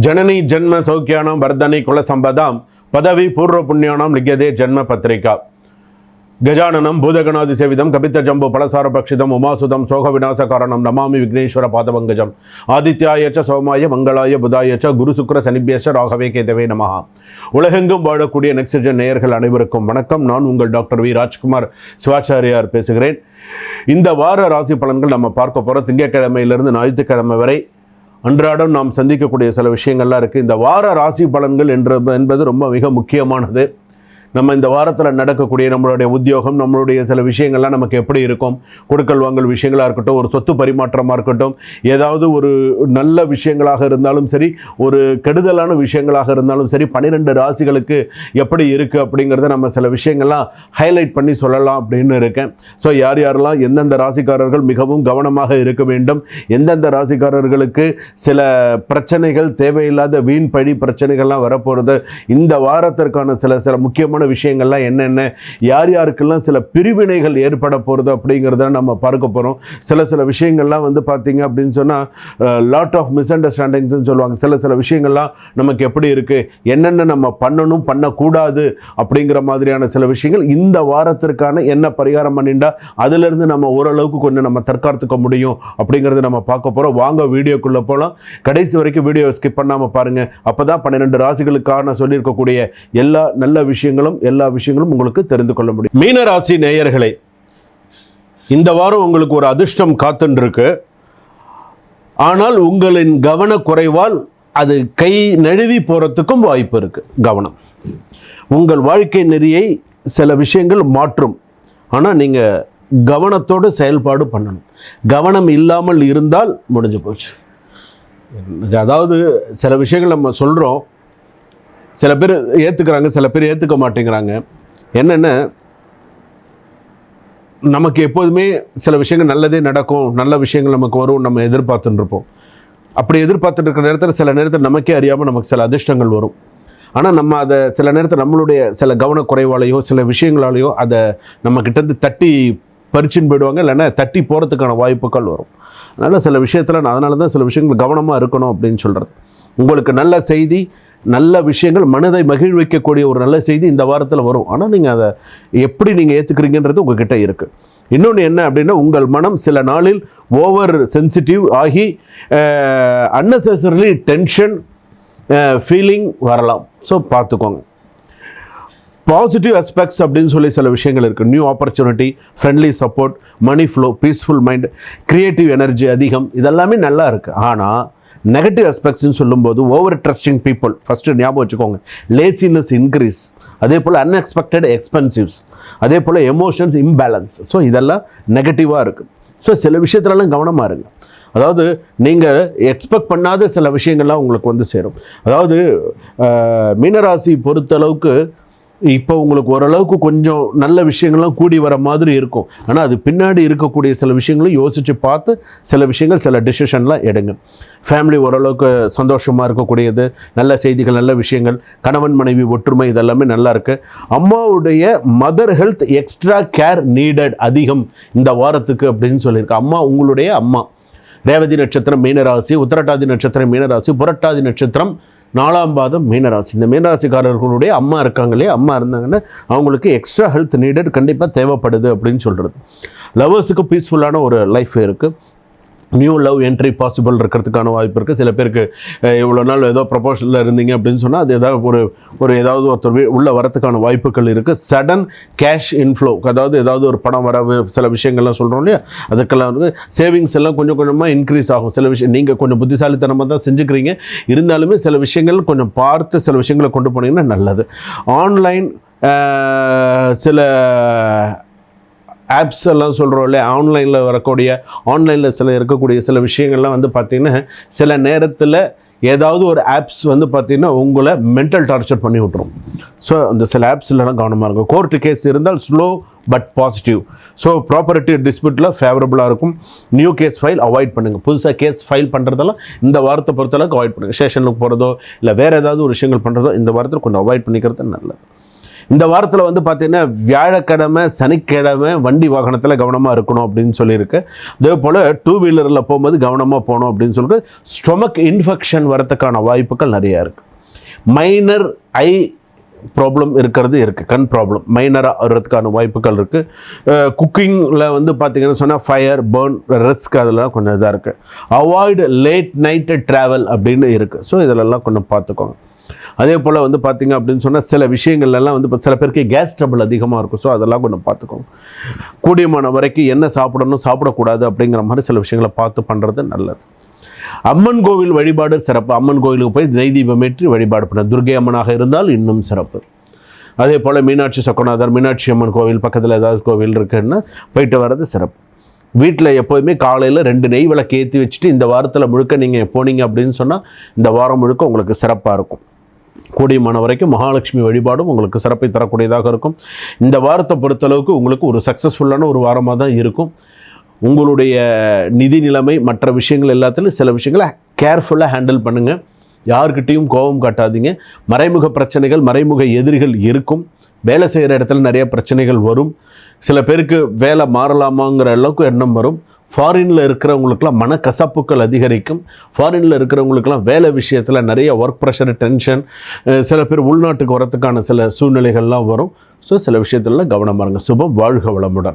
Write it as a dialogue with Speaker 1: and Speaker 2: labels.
Speaker 1: जननी जन्म सौख्यानां वर्धनी कुल संपदां पदवी पूर्व पुण्यानां लिख्यते जन्म पत्रिका गजाननं भूतगणादिसेवितं कपितजम्बो फलसारभक्षितम् उमासुतं शोकविनाशकारणं नमामि विघ्नेश्वर पादपङ्कजम् आदित्याय च सोमाय मंगलाय बुधाय च गुरु शुक्र शनिभ्यश्च राघवे केतवे नमः உலகெங்கும் வாழக்கூடிய நெக்ஸ்ட்ஜென் நேயர்கள் அனைவருக்கும் வணக்கம். நான் உங்கள் டாக்டர் வி ராஜ்குமார் சிவாச்சாரியார் பேசுகிறேன். இந்த வார ராசி பலன்கள் நம்ம பார்க்க போகிறோம். திங்கட்கிழமையிலிருந்து ஞாயிற்றுக்கிழமை வரை அன்றாடம் நாம் சந்திக்கக்கூடிய சில விஷயங்கள்லாம் இருக்குது. இந்த வார ராசி பலன்கள் என்பது ரொம்ப மிக முக்கியமானது. நம்ம இந்த வாரத்தில் நடக்கக்கூடிய நம்மளுடைய உத்தியோகம், நம்மளுடைய சில விஷயங்கள்லாம் நமக்கு எப்படி இருக்கும், கொடுக்கல் வாங்கல் விஷயங்களாக இருக்கட்டும், ஒரு சொத்து பரிமாற்றமாக இருக்கட்டும், ஏதாவது ஒரு நல்ல விஷயங்களாக இருந்தாலும் சரி, ஒரு கெடுதலான விஷயங்களாக இருந்தாலும் சரி, 12 ராசிகளுக்கு எப்படி இருக்குது அப்படிங்கிறத நம்ம சில விஷயங்கள்லாம் ஹைலைட் பண்ணி சொல்லலாம் அப்படின்னு இருக்கேன். ஸோ யார் யாரெல்லாம் எந்தெந்த ராசிக்காரர்கள் மிகவும் கவனமாக இருக்க வேண்டும், எந்தெந்த ராசிக்காரர்களுக்கு சில பிரச்சனைகள், தேவையில்லாத வீண் பழி பிரச்சனைகள்லாம் வரப்போகிறது, இந்த வாரத்திற்கான சில முக்கியமான விஷயங்கள்லாம் என்னென்ன, யார் யாருக்கெல்லாம் சில பிரிவினைகள் ஏற்பட போகிறது அப்படிங்கிறத நம்ம பார்க்க போகிறோம். சில விஷயங்கள்லாம் வந்து பார்த்தீங்க அப்படின்னு சொன்னால் லாட் ஆஃப் மிஸ் அண்டர்ஸ்டாண்டிங்ஸ்ன்னு சொல்லுவாங்க. சில விஷயங்கள்லாம் நமக்கு எப்படி இருக்குது, என்னென்ன நம்ம பண்ணணும் பண்ணக்கூடாது அப்படிங்கிற மாதிரியான சில விஷயங்கள் இந்த வாரத்திற்கான என்ன பரிகாரம் பண்ணிட்டா அதிலிருந்து நம்ம ஓரளவுக்கு கொஞ்சம் நம்ம தற்காத்துக்க முடியும் அப்படிங்கிறத நம்ம பார்க்க போகிறோம். வாங்க வீடியோக்குள்ளே போகலாம். கடைசி வரைக்கும் வீடியோ ஸ்கிப் பண்ணாமல் பாருங்கள். அப்போ தான் 12 ராசிகளுக்கான சொல்லியிருக்கக்கூடிய எல்லா நல்ல விஷயங்களும் எல்லா விஷயங்களும் உங்களுக்கு தெரிந்து கொள்ள முடியும். மீன ராசி நேயர்களே, இந்த வாரம் உங்களுக்கு ஒரு அதிர்ஷ்டம் காத்துருக்கு. ஆனால் உங்களின் கவனக்குறைவால் அது கை நழுவி போகிறதுக்கும் வாய்ப்பு இருக்கு. கவனம், உங்கள் வாழ்க்கை நெறியை சில விஷயங்கள் மாற்றும். ஆனால் நீங்கள் கவனத்தோடு செயல்பாடு பண்ணணும். கவனம் இல்லாமல் இருந்தால் முடிஞ்சு போச்சு. அதாவது சில விஷயங்கள் நம்ம சொல்கிறோம், சில பேர் ஏற்றுக்கிறாங்க, சில பேர் ஏற்றுக்க மாட்டேங்கிறாங்க. என்னென்ன, நமக்கு எப்போதுமே சில விஷயங்கள் நல்லதே நடக்கும், நல்ல விஷயங்கள் நமக்கு வரும், நம்ம எதிர்பார்த்துட்டு இருப்போம். அப்படி எதிர்பார்த்துட்டு இருக்கிற நேரத்தில் சில நேரத்தில் நமக்கே அறியாமல் நமக்கு சில அதிர்ஷ்டங்கள் வரும். ஆனால் நம்ம அதை சில நேரத்தில் நம்மளுடைய சில கவனக்குறைவாலேயோ சில விஷயங்களாலேயோ அதை நம்மக்கிட்டேருந்து தட்டி பறிச்சுன்னு போயிடுவாங்க, இல்லைன்னா தட்டி போகிறதுக்கான வாய்ப்புகள் வரும். அதனால் சில விஷயத்தில் அதனால தான் சில விஷயங்கள் கவனமாக இருக்கணும் அப்படின்னு சொல்கிறது. உங்களுக்கு நல்ல செய்தி, நல்ல விஷயங்கள், மனதை மகிழ்விக்கக்கூடிய ஒரு நல்ல செய்தி இந்த வாரத்தில் வரும். ஆனால் நீங்கள் அதை எப்படி நீங்கள் ஏற்றுக்கிறீங்கன்றது உங்ககிட்ட இருக்குது. இன்னொன்று என்ன அப்படின்னா, உங்கள் மனம் சில நாளில் ஓவர் சென்சிட்டிவ் ஆகி அன்னெசரிலி டென்ஷன் ஃபீலிங் வரலாம். ஸோ பார்த்துக்கோங்க. பாசிட்டிவ் அஸ்பெக்ட்ஸ் அப்படின்னு சொல்லி சில விஷயங்கள் இருக்குது. New opportunity, friendly support, money flow, peaceful mind, creative energy அதிகம், இதெல்லாமே நல்லா இருக்குது. ஆனால் நெகட்டிவ் அஸ்பெக்ட்ஸ்ன்னு சொல்லும்போது ஓவர் ட்ரஸ்டிங் பீப்புள் ஃபஸ்ட்டு ஞாபகம் வச்சுக்கோங்க. லேசினஸ் இன்க்ரீஸ், அதே போல் அன்எக்ஸ்பெக்டட் எக்ஸ்பென்சிவ்ஸ், அதே போல் எமோஷன்ஸ் இம்பேலன்ஸ். ஸோ இதெல்லாம் நெகட்டிவாக இருக்குது. ஸோ சில விஷயத்துலலாம் கவனமாக இருங்க. அதாவது நீங்கள் எக்ஸ்பெக்ட் பண்ணாத சில விஷயங்கள்லாம் உங்களுக்கு வந்து சேரும். அதாவது மீனராசி பொறுத்தளவுக்கு இப்போ உங்களுக்கு ஓரளவுக்கு கொஞ்சம் நல்ல விஷயங்கள்லாம் கூடி வர மாதிரி இருக்கும். ஆனால் அது பின்னாடி இருக்கக்கூடிய சில விஷயங்களும் யோசித்து பார்த்து சில விஷயங்கள், சில டிசிஷன்லாம் எடுங்க. ஃபேமிலி ஓரளவுக்கு சந்தோஷமாக இருக்கக்கூடியது, நல்ல செய்திகள், நல்ல விஷயங்கள், கணவன் மனைவி ஒற்றுமை, இதெல்லாமே நல்லா இருக்குது. அம்மாவுடைய mother health extra care needed அதிகம் இந்த வாரத்துக்கு அப்படின்னு சொல்லியிருக்கு. அம்மா, உங்களுடைய அம்மா ரேவதி நட்சத்திரம் மீனராசி, உத்திரட்டாதி நட்சத்திரம் மீனராசி, புரட்டாதி நட்சத்திரம் 4ஆம் பாதம் மீனராசி. இந்த மீனராசிக்காரர்களுடைய அம்மா இருக்காங்களே, அம்மா இருந்தாங்கன்னா அவங்களுக்கு எக்ஸ்ட்ரா ஹெல்த் நீடட் கண்டிப்பாக தேவைப்படுது அப்படின்னு சொல்கிறது. லவ்வர்ஸுக்கு பீஸ்ஃபுல்லான ஒரு லைஃப் இருக்குது. நியூ லவ் என்ட்ரி பாசிபிள் இருக்கிறதுக்கான வாய்ப்பு இருக்குது. சில பேருக்கு இவ்வளோ நாள் ஏதோ ப்ரப்போசலில் இருந்தீங்க அப்படின்னு சொன்னால் அது ஏதாவது ஒருத்தர் உள்ள வரத்துக்கான வாய்ப்புகள் இருக்குது. சடன் கேஷ் இன்ஃப்ளோ, அதாவது ஏதாவது ஒரு பணம் வரவு, சில விஷயங்கள்லாம் சொல்கிறோம் இல்லையா, அதுக்கெல்லாம் வந்து சேவிங்ஸ் எல்லாம் கொஞ்சம் கொஞ்சமாக இன்க்ரீஸ் ஆகும். சில விஷயம் நீங்கள் கொஞ்சம் புத்திசாலித்தனமாக தான் செஞ்சுக்கிறீங்க, இருந்தாலுமே சில விஷயங்கள் கொஞ்சம் பார்த்து சில விஷயங்களை கொண்டு போனீங்கன்னா நல்லது. ஆன்லைன் சில ஆப்ஸ் எல்லாம் சொல்கிறோம் இல்லையா, ஆன்லைனில் சில இருக்கக்கூடிய சில விஷயங்கள்லாம் வந்து பார்த்திங்கன்னா சில நேரத்தில் ஏதாவது ஒரு ஆப்ஸ் வந்து பார்த்திங்கன்னா உங்களை மென்டல் டார்ச்சர் பண்ணி விட்ரும். ஸோ அந்த சில ஆப்ஸ்லாம் கவனமாக இருக்கும். கோர்ட்டு கேஸ் இருந்தால் slow but positive. So property டிஸ்பியூட்டில் ஃபேவரபுளாக இருக்கும். நியூ கேஸ் ஃபைல் அவாய்ட் பண்ணுங்கள். புதுசாக கேஸ் ஃபைல் பண்ணுறதெல்லாம் இந்த வாரத்தை பொறுத்தளவுக்கு அவாய்ட் பண்ணுங்கள். ஸ்டேஷனுக்கு போகிறதோ இல்லை வேறு ஏதாவது ஒரு விஷயங்கள் பண்ணுறதோ இந்த வாரத்தில் கொஞ்சம் அவாய்ட் பண்ணிக்கிறது நல்லது. இந்த வாரத்தில் வந்து பார்த்தீங்கன்னா வியாழக்கிழமை சனிக்கிழமை வண்டி வாகனத்தில் கவனமாக இருக்கணும் அப்படின்னு சொல்லியிருக்கு. அதே போல் 2 வீலரில் போகும்போது கவனமாக போகணும் அப்படின்னு சொல்லிட்டு ஸ்டொமக் இன்ஃபெக்ஷன் வரதுக்கான வாய்ப்புகள் நிறையா இருக்குது. மைனர் ஐ ப்ராப்ளம் இருக்குது, கண் ப்ராப்ளம் மைனராக வர்றதுக்கான வாய்ப்புகள் இருக்குது. குக்கிங்கில் வந்து பார்த்திங்கன்னா சொன்னால் ஃபயர் பர்ன் ரிஸ்க் அதெல்லாம் கொஞ்சம் இதாக இருக்குது. அவாய்டு லேட் நைட்டு ட்ராவல் அப்படின்னு இருக்குது. ஸோ இதிலெல்லாம் கொஞ்சம் பார்த்துக்கோங்க. அதே போல் வந்து பார்த்திங்க அப்படின்னு சொன்னால் சில விஷயங்கள்லாம் வந்து இப்போ சில பேருக்கு கேஸ் ட்ரபிள் அதிகமாக இருக்கும். ஸோ அதெல்லாம் கொஞ்சம் பார்த்துக்கோங்க. கூடியமான வரைக்கும் என்ன சாப்பிடணும் சாப்பிடக்கூடாது அப்படிங்கிற மாதிரி சில விஷயங்களை பார்த்து பண்ணுறது நல்லது. அம்மன் கோவில் வழிபாடு சிறப்பு. அம்மன் கோவிலுக்கு போய் நெய் தீபம் ஏற்றி வழிபாடு பண்ண, துர்கை அம்மனாக இருந்தால் இன்னும் சிறப்பு. அதே போல் மீனாட்சி சொக்கநாதர், மீனாட்சி அம்மன் கோவில் பக்கத்தில் ஏதாவது கோவில் இருக்குன்னா போயிட்டு வர்றது சிறப்பு. வீட்டில் எப்போதுமே காலையில் 2 நெய் விளக்கு ஏற்றி வச்சுட்டு இந்த வாரத்தில் முழுக்க நீங்கள் போனீங்க அப்படின்னு சொன்னால் இந்த வாரம் முழுக்க உங்களுக்கு சிறப்பாக இருக்கும். கூடியமான வரைக்கும் மகாலட்சுமி வழிபாடும் உங்களுக்கு சிறப்பை தரக்கூடியதாக இருக்கும். இந்த வாரத்தை பொறுத்தளவுக்கு உங்களுக்கு ஒரு சக்ஸஸ்ஃபுல்லான ஒரு வாரமாக தான் இருக்கும். உங்களுடைய நிதி நிலைமை மற்ற விஷயங்கள் எல்லாத்துலையும் சில விஷயங்களை கேர்ஃபுல்லாக ஹேண்டில் பண்ணுங்கள். யார்கிட்டையும் கோபம் காட்டாதீங்க. மறைமுக பிரச்சனைகள், மறைமுக எதிரிகள் இருக்கும். வேலை செய்கிற இடத்துல நிறைய பிரச்சனைகள் வரும். சில பேருக்கு வேலை மாறலாமாங்கிற அளவுக்கு எண்ணம் வரும். ஃபாரினில் இருக்கிறவங்களுக்கெல்லாம் மனக்கசப்புகள் அதிகரிக்கும். ஃபாரினில் இருக்கிறவங்களுக்கெல்லாம் வேலை விஷயத்தில் நிறைய ஒர்க் ப்ரெஷர், டென்ஷன், சில பேர் உள்நாட்டுக்கு வரத்துக்கான சில சூழ்நிலைகள்லாம் வரும். ஸோ சில விஷயத்துல கவனமாக இருங்க. சுபம். வாழ்க வளமுடன்.